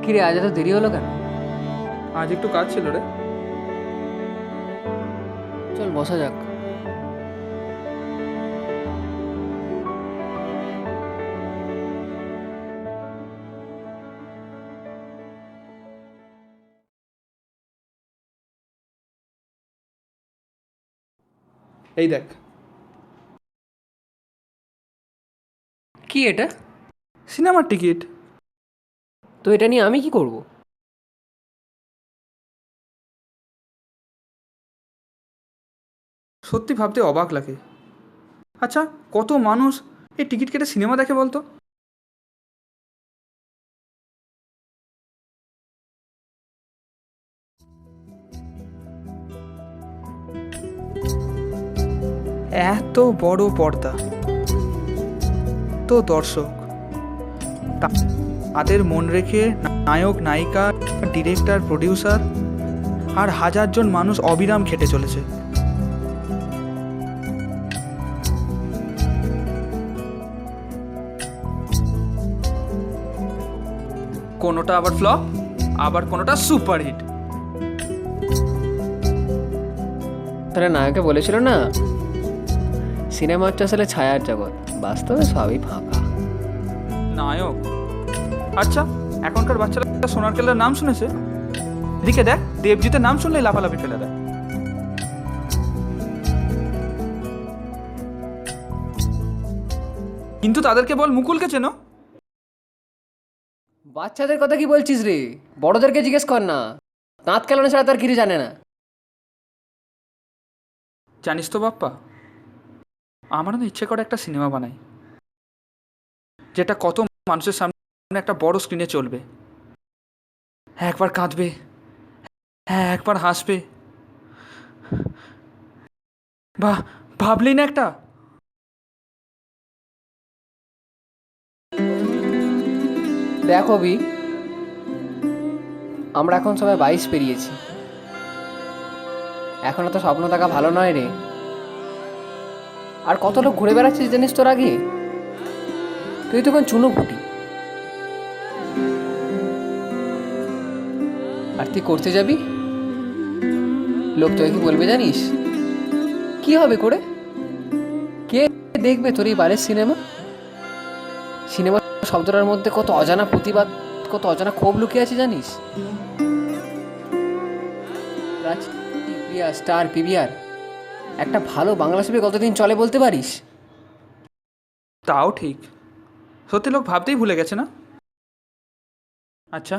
কিরে আজ এত দেরি হলো কেন? আজ একটু কাজ ছিল রে। চল বসা যাক। এই দেখ, কি এটা? সিনেমার টিকিট। তো এটা নিয়ে আমি কি করব? সত্যি ভাবতে অবাক লাগে। আচ্ছা, কত মানুষ এই টিকিট কেটে সিনেমা দেখে বলতো? এত বড় পর্দা, তো দর্শক, তাদের মন রেখে নায়ক, নায়িকা, ডিরেক্টর, প্রডিউসার আর হাজারজন মানুষ অবিরাম খেটে চলেছে। কোনোটা আবার ফ্লপ, আবার কোনোটা সুপারহিট। তাহলে নায়কে বলেছিল না, সিনেমা হচ্ছে আসলে ছায়ার জগৎ, বাস্তবে সবই ফাঁকা। নায়ক? আচ্ছা, এখনকার বাচ্চারা সোনার কেল্লার নাম শুনেছে? এদিকে দেখ, দেবজিতের নাম শুনলেই লাফালাফি ফেলে দেয়। কিন্তু তাদেরকে বল মুকুলকে চেনো? বাচ্চাদের কথা কি বলছিস রে? বড়দেরকে জিজ্ঞেস কর না, দাঁত কেলানো ছাড়া তার কিছু জানে না। জানিস তো বাপ্পা, আমারও না ইচ্ছে করে একটা সিনেমা বানাই, যেটা কত মানুষের সামনে একটা বড় স্ক্রিনে চলবে। একবার কাঁদবে, হ্যাঁ একবার হাসবে। বাহ, ভাবলি না একটা? দেখ অভি, আমরা এখন সবাই 22 পেরিয়েছি। এখনো তো স্বপ্ন দেখা ভালো নয় রে। আর কত লোক ঘুরে বেড়াচ্ছিস জানিস তোর আগে? তুই তখন চুনো ফুটি, আর তুই করতে যাবি, লোক তোকে কি বলবে জানিস? কি হবে করে? কে দেখবে তোর এই বারের সিনেমা? সিনেমা শব্দটার মধ্যে কত অজানা প্রতিবাদ, কত অজানা ক্ষোভ লুকিয়ে আছে জানিস? স্টার পিভিআর একটা ভালো বাংলা ছবি কতদিন চলে বলতে পারিস? তাও ঠিক, সত্যি লোক ভাবতেই ভুলে গেছে না? আচ্ছা,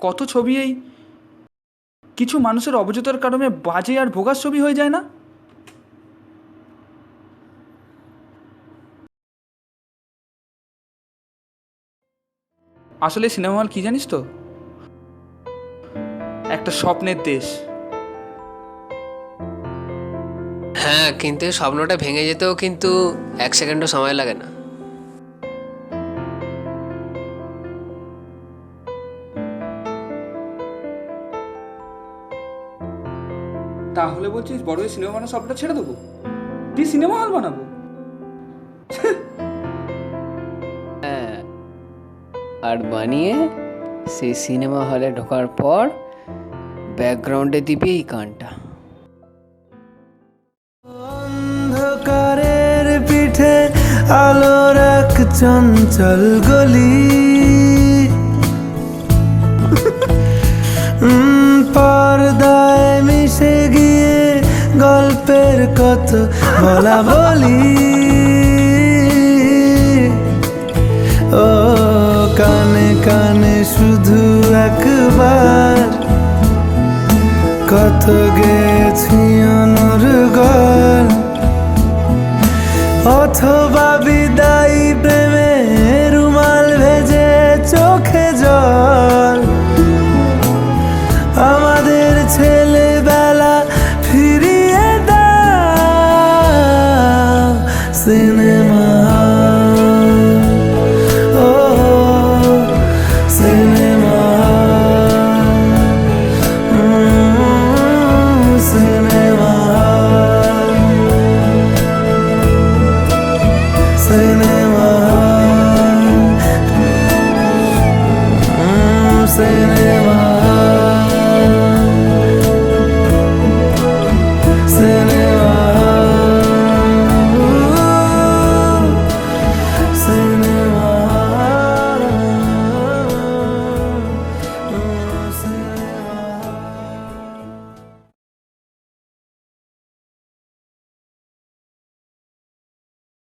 কত ছবি এই কিছু মানুষের অবজতার কারণে বাজে আর ভোগাস ছবি হয়ে যায় না? আসলে সিনেমা হল কি জানিস তো? একটা স্বপ্নের দেশ। হ্যাঁ, কিন্তু স্বপ্নটা ভেঙে যেতেও কিন্তু 1 সেকেন্ডও সময় লাগে না। তাহলে বলছিস বড় হয়ে সিনেমা বানানোর স্বপ্নটা ছেড়ে দেবো, দিয়ে সিনেমা হল বানাবো? হ্যাঁ, আর বানিয়ে সেই সিনেমা হলে ঢোকার পর ব্যাকগ্রাউন্ডে দিবি এই গানটা। অন্ধকারের পিঠে আলোর এক চঞ্চল গলি, পর্দায় মিশে গিয়ে গল্পের কত বলা বলি। ও কানে কানে শুধু একবার কত গেছি অনর্গল, অথবা বিদায়ী প্রেমে